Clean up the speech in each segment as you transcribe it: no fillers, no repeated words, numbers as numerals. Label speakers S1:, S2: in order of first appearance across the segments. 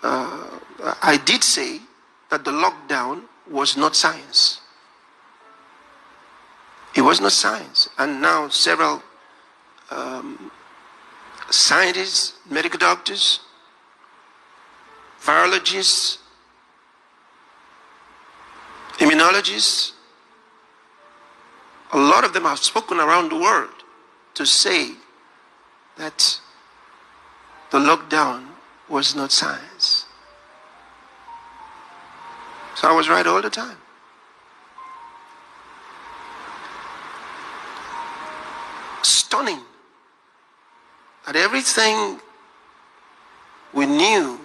S1: I did say that the lockdown was not science. It was not science. And now several scientists, medical doctors, virologists, immunologists, a lot of them have spoken around the world to say that the lockdown was not science. So I was right all the time. Stunning that everything we knew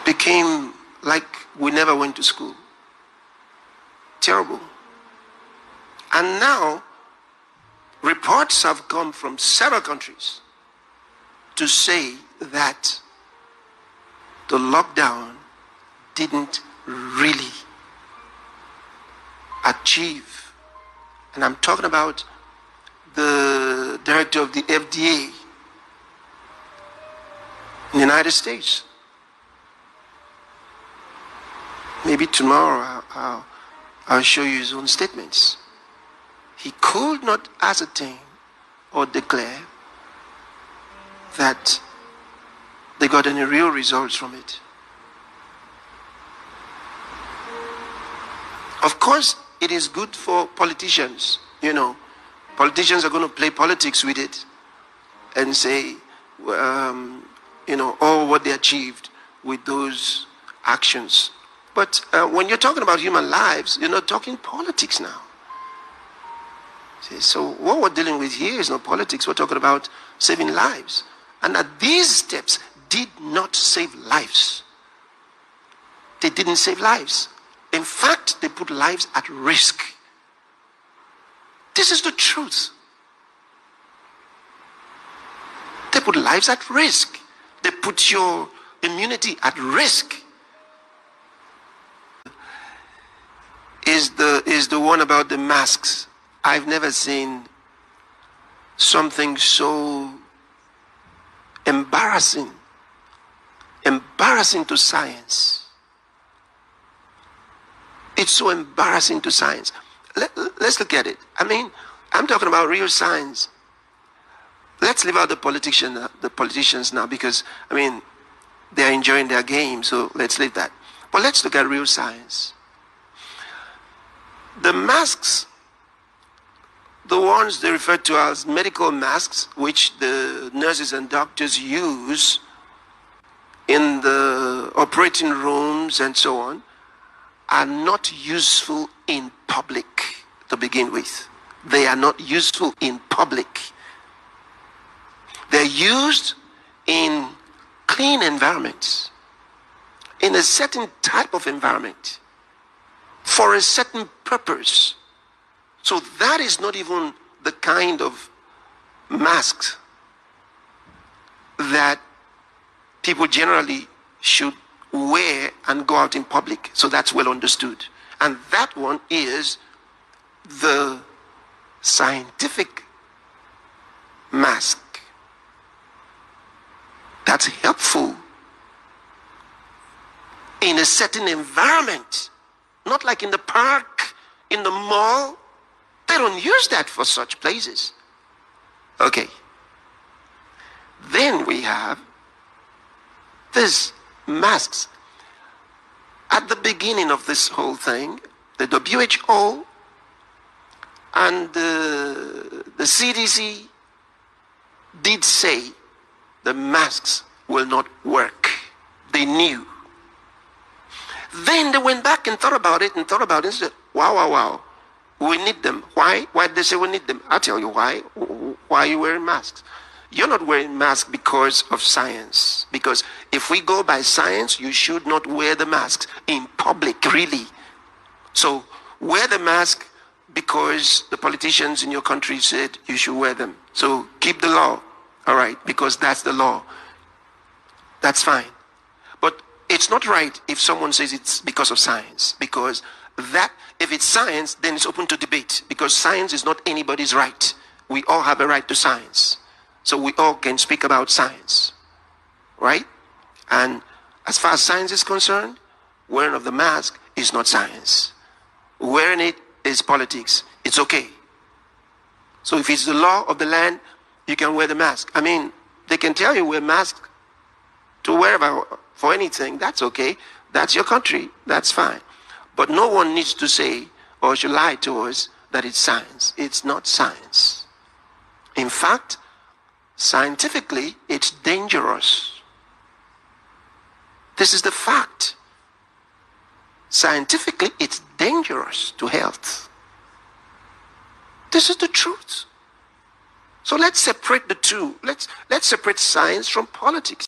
S1: became like we never went to school. Terrible. And now reports have come from several countries to say that the lockdown didn't really achieve. And I'm talking about the director of the FDA in the United States. Maybe tomorrow I'll show you his own statements. He could not ascertain or declare that they got any real results from it. Of course, it is good for politicians. You know, politicians are going to play politics with it and say, all what they achieved with those actions. But when you're talking about human lives, you're not talking politics now. See, so what we're dealing with here is not politics. We're talking about saving lives. And that these steps did not save lives. They didn't save lives. In fact, they put lives at risk. This is the truth. They put lives at risk. They put your immunity at risk. Is the one about the masks. I've never seen something so embarrassing to science. It's so embarrassing to science. Let's look at it. I mean, I'm talking about real science. Let's leave out the politicians now, because, I mean, they're enjoying their game, so let's leave that. But let's look at real science. The masks, the ones they refer to as medical masks, which the nurses and doctors use in the operating rooms and so on, are not useful in public to begin with. They are not useful in public. They're used in clean environments, in a certain type of environment, for a certain purpose. So that is not even the kind of mask that people generally should wear and go out in public. So that's well understood. And that one is the scientific mask. That's helpful in a certain environment. Not like in the park, in the mall. They don't use that for such places. Okay. Then we have these masks. At the beginning of this whole thing, the WHO and the CDC did say the masks will not work. They knew. Then they went back and thought about it and said, wow, we need them. Why? Why did they say we need them? I'll tell you why. Why are you wearing masks? You're not wearing masks because of science. Because if we go by science, you should not wear the masks in public, really. So wear the mask because the politicians in your country said you should wear them. So keep the law, all right, because that's the law. That's fine. But it's not right if someone says it's because of science, because that, if it's science, then it's open to debate, because science is not anybody's right. We all have a right to science. So we all can speak about science, right? And as far as science is concerned, wearing of the mask is not science. Wearing it is politics. It's okay. So if it's the law of the land, you can wear the mask. I mean, they can tell you wear mask to wherever for anything. That's okay. That's your country. That's fine. But no one needs to say or should lie to us that it's science. It's not science. In fact, scientifically, it's dangerous. This is the fact. Scientifically, it's dangerous to health. This is the truth. So let's separate the two. Let's separate science from politics.